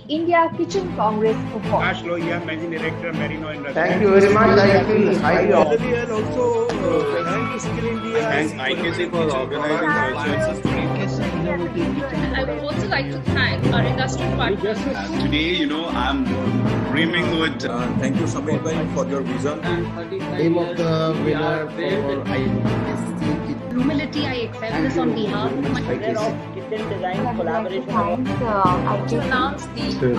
India Kitchen Congress Award. Ash Lohia, Managing Director, Merino Industries. Thank you very much. I feel highly honored. And also thank Skill India. Thanks IKC for organizing also. I would also like to thank our industry partners. Today, I'm dreaming with. Thank you, Samir bhai, for your vision. Name of the winner for IKC. Humility, I accept this on behalf of my Kitchen Design Collaboration Award. to announce the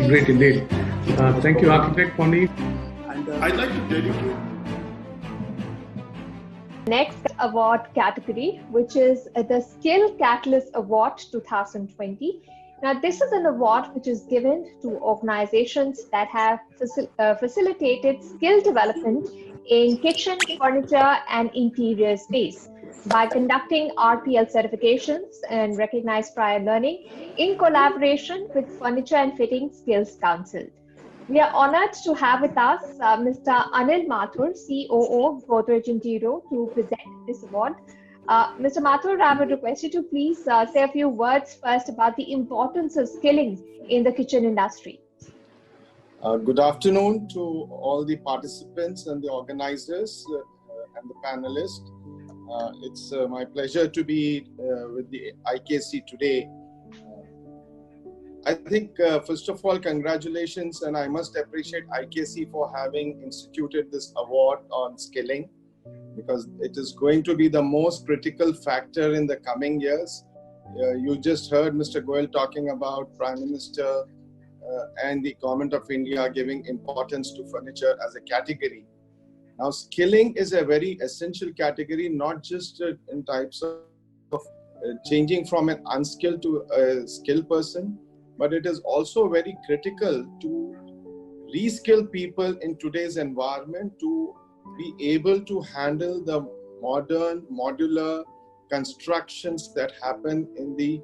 Great indeed. Thank you, Architect Pony. I'd like to dedicate. Next award category, which is the Skill Catalyst Award 2020. Now, this is an award which is given to organizations that have facilitated skill development in kitchen, furniture, and interior space by conducting RPL certifications and recognized prior learning in collaboration with Furniture and Fitting Skills Council. We are honored to have with us Mr. Anil Mathur, COO, Godrej Interio, to present this award. Mr. Mathur, I would request you to please say a few words first about the importance of skilling in the kitchen industry. Good afternoon to all the participants and the organizers and the panelists. It's my pleasure to be with the IKC today. I think, first of all, congratulations, and I must appreciate IKC for having instituted this award on skilling, because it is going to be the most critical factor in the coming years. You just heard Mr. Goyal talking about Prime Minister and the Government of India giving importance to furniture as a category. Now, skilling is a very essential category, not just in types of changing from an unskilled to a skilled person, but it is also very critical to reskill people in today's environment to be able to handle the modern modular constructions that happen in the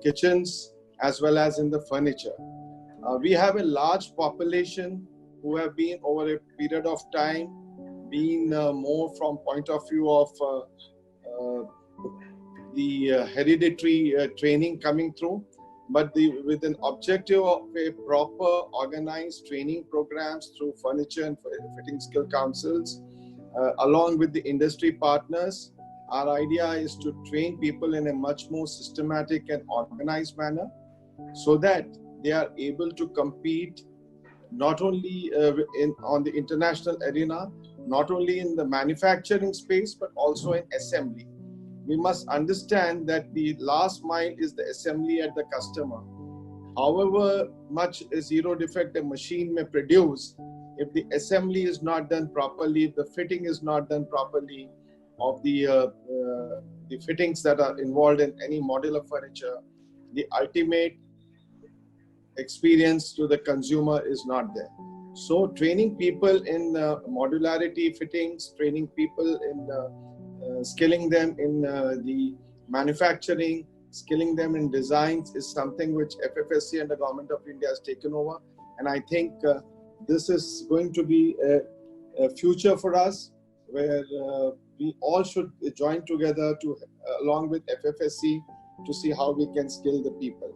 kitchens as well as in the furniture. We have a large population who have been over a period of time been more from point of view of the hereditary training coming through, but with an objective of a proper organized training programs through Furniture and Fitting Skill Councils, along with the industry partners. Our idea is to train people in a much more systematic and organized manner so that they are able to compete not only on the international arena, not only in the manufacturing space, but also in assembly. We must understand that the last mile is the assembly at the customer. However much a zero defect a machine may produce, if the assembly is not done properly, if the fitting is not done properly of the fittings that are involved in any modular furniture, the ultimate experience to the consumer is not there. So training people in modularity fittings, training people in skilling them in the manufacturing, skilling them in designs is something which FFSC and the Government of India has taken over. And I think this is going to be a future for us where we all should join together to, along with FFSC, to see how we can skill the people.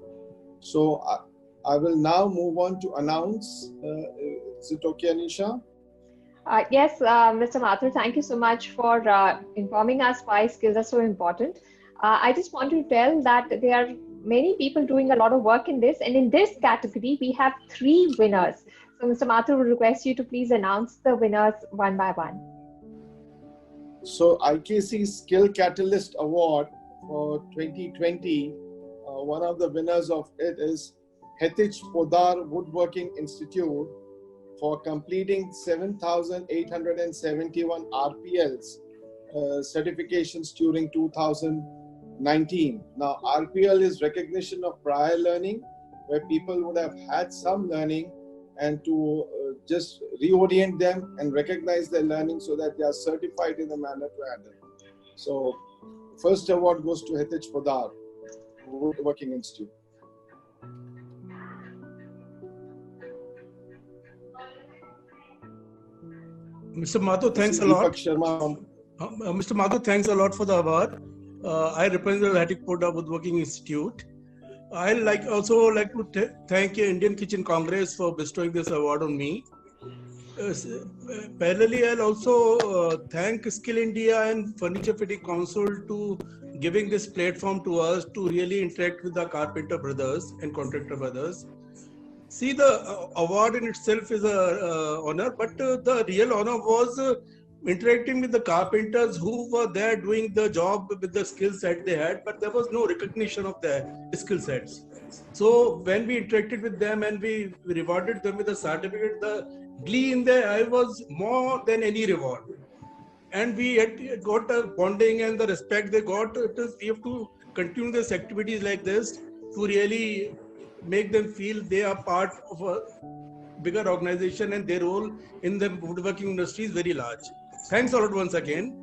So I will now move on to announce. Is it okay, Anisha? Yes, Mr. Mathur, thank you so much for informing us why skills are so important. I just want to tell that there are many people doing a lot of work in this, and in this category, we have 3 winners. So, Mr. Mathur, would request you to please announce the winners one by one. So, IKC Skill Catalyst Award for 2020, one of the winners of it is Hetich Podar Woodworking Institute for completing 7,871 RPLs certifications during 2019. Now, RPL is recognition of prior learning, where people would have had some learning, and to just reorient them and recognize their learning so that they are certified in the manner to handle it. So, first award goes to Hetich Podar Woodworking Institute. Mr. Mathur, thanks a lot. Mr. Mathur, thanks a lot for the award. I represent the Hetich Podar Woodworking Institute. I also like to thank Indian Kitchen Congress for bestowing this award on me. Parallelly, I'll also thank Skill India and Furniture Fitting Council to giving this platform to us to really interact with the carpenter brothers and contractor brothers. See, the award in itself is a honor, but the real honor was interacting with the carpenters who were there doing the job with the skill set they had, but there was no recognition of their skill sets. So when we interacted with them and we rewarded them with a certificate, the glee in their eye was more than any reward. And we had got a bonding and the respect they got. We have to continue these activities like this to really make them feel they are part of a bigger organization and their role in the woodworking industry is very large. Thanks a lot once again.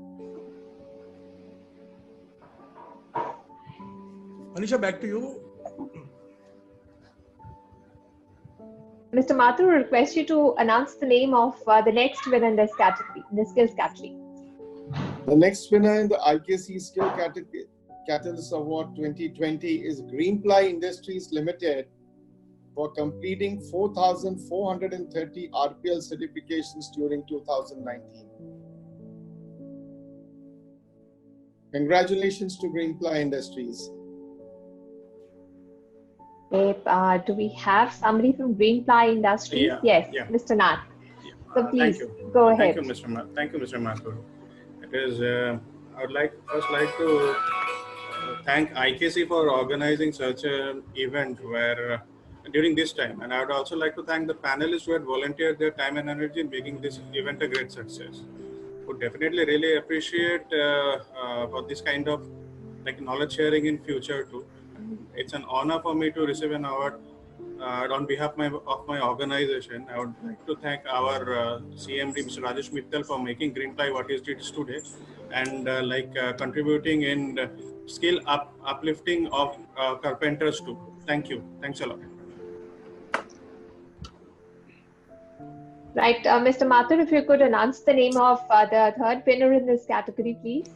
Anisha, back to you. Mr. Mathur, I request you to announce the name of the next winner in this category, in the skills category. The next winner in the IKC Skill Catalyst Award 2020 is Greenply Industries Limited for completing 4,430 RPL certifications during 2019. Congratulations to Greenply Industries. Do we have somebody from Greenply Industries? Yeah, yes, yeah. Mr. Nath. Yeah. So please, Thank you. go ahead. Thank you, Mr. Mathur. It is. I would first like to thank IKC for organizing such an event where during this time, and I would also like to thank the panelists who had volunteered their time and energy in making this event a great success. Would definitely really appreciate for this kind of knowledge sharing in future too. It's an honor for me to receive an award on behalf of my organization. I would like to thank our CMD, Mr. Rajesh Mittal, for making Greenply what it is today, and contributing in skill uplifting of carpenters too. Thank you. Thanks a lot. Right, Mr. Mathur, if you could announce the name of the third winner in this category, please.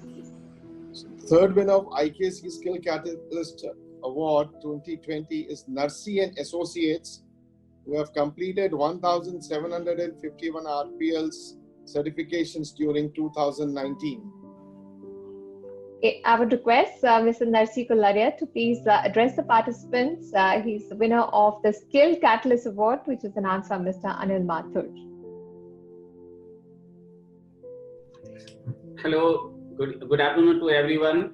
Third winner of IKC Skill Catalyst Award 2020 is Narsi and Associates, who have completed 1,751 RPLs certifications during 2019. I would request Mr. Narsi Kularia to please address the participants. He's the winner of the Skill Catalyst Award, which is announced by Mr. Anil Mathur. Hello, good afternoon to everyone.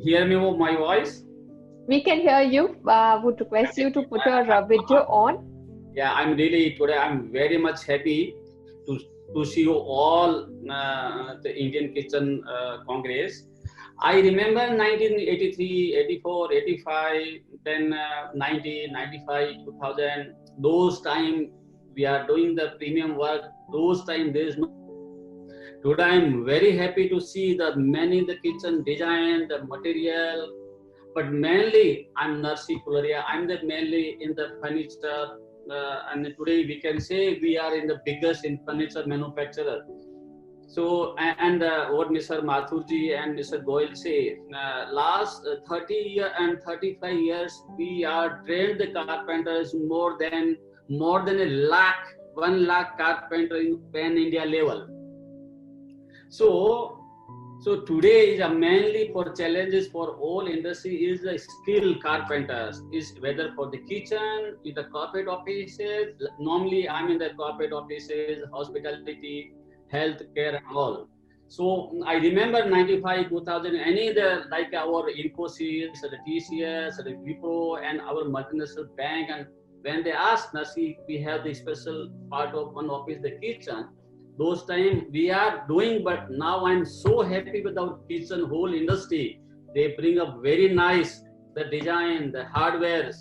Hear me my voice? We can hear you. Would request you to put your video on. Yeah, I'm very much happy to see you all the Indian Kitchen Congress. I remember 1983, 84, 85, then 90, 95, 2000. Those time we are doing the premium work. Those time there is no. Today I'm very happy to see the many in the kitchen design, the material, but mainly I'm Narsi Kularia. I'm mainly in the furniture, and today we can say we are in the biggest in furniture manufacturer. So and what Mr. Mathurji and Mr. Goyal say, last 30 years and 35 years we are trained the carpenters more than 1 lakh carpenter in pan India level. So today is mainly for challenges for all industry is the skilled carpenters, is whether for the kitchen, in the corporate offices. Normally I'm in the corporate offices, hospitality, healthcare and all. So I remember 95, 2000, any the like our Infosys, the TCS, the Wipro and our multinational bank, and when they asked us, we have the special part of one office, the kitchen. Those time we are doing, but now I'm so happy with our kitchen whole industry. They bring up very nice the design, the hardwares.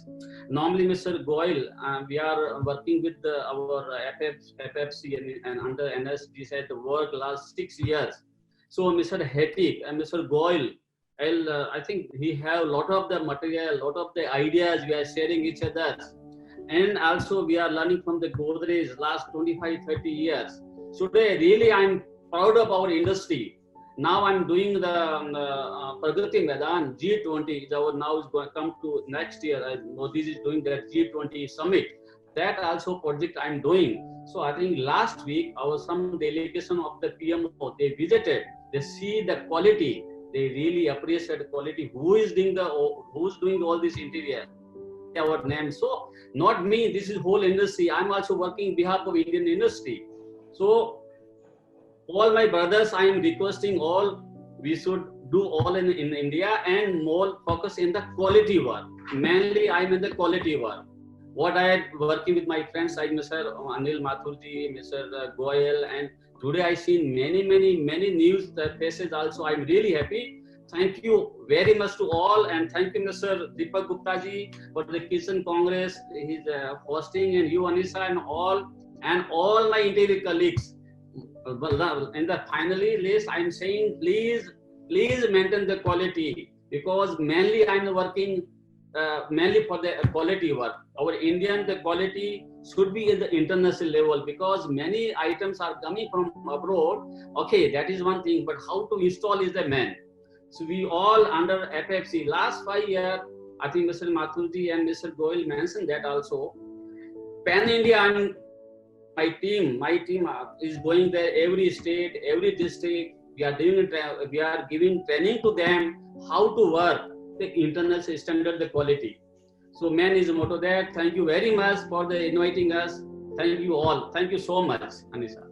Normally, Mr. Goyal, we are working with our FFC and under NSD said the work last 6 years. So Mr. Hetik and Mr. Goyal, I think he have a lot of the material, lot of the ideas we are sharing each other. And also we are learning from the Godrej last 25, 30 years. So today, really, I'm proud of our industry. Now I'm doing the Pragati Maidan G20. Now is going to come to next year. Modi is doing the G20 summit. That also project I'm doing. So I think last week some delegation of the PMO, they visited. They see the quality. They really appreciate the quality. Who's doing all this interior? Our name. So not me. This is whole industry. I'm also working on behalf of Indian industry. So all my brothers, I am requesting all, we should do all in India and more focus in the quality work. Mainly, I am in the quality work. What I am working with my friends like Mr. Anil Mathurji, Mr. Goyal, and today I seen many news faces also. I am really happy. Thank you very much to all, and thank you Mr. Deepak Gupta ji for the Kitchen Congress, his hosting, and you Anisha and all my interior colleagues. In the finally list, I'm saying please maintain the quality, because mainly I'm working mainly for the quality work. Our Indian the quality should be at the international level, because many items are coming from abroad. Okay, that is one thing, but how to install is the main. So we all under FFC last 5 years, I think Mr. Mathurji and Mr. Goyal mentioned that also. Pan India, my team is going there every state, every district. We are giving training to them how to work the international standard, the quality. So man is the motto there. Thank you very much for inviting us. Thank you all. Thank you so much, Anisha.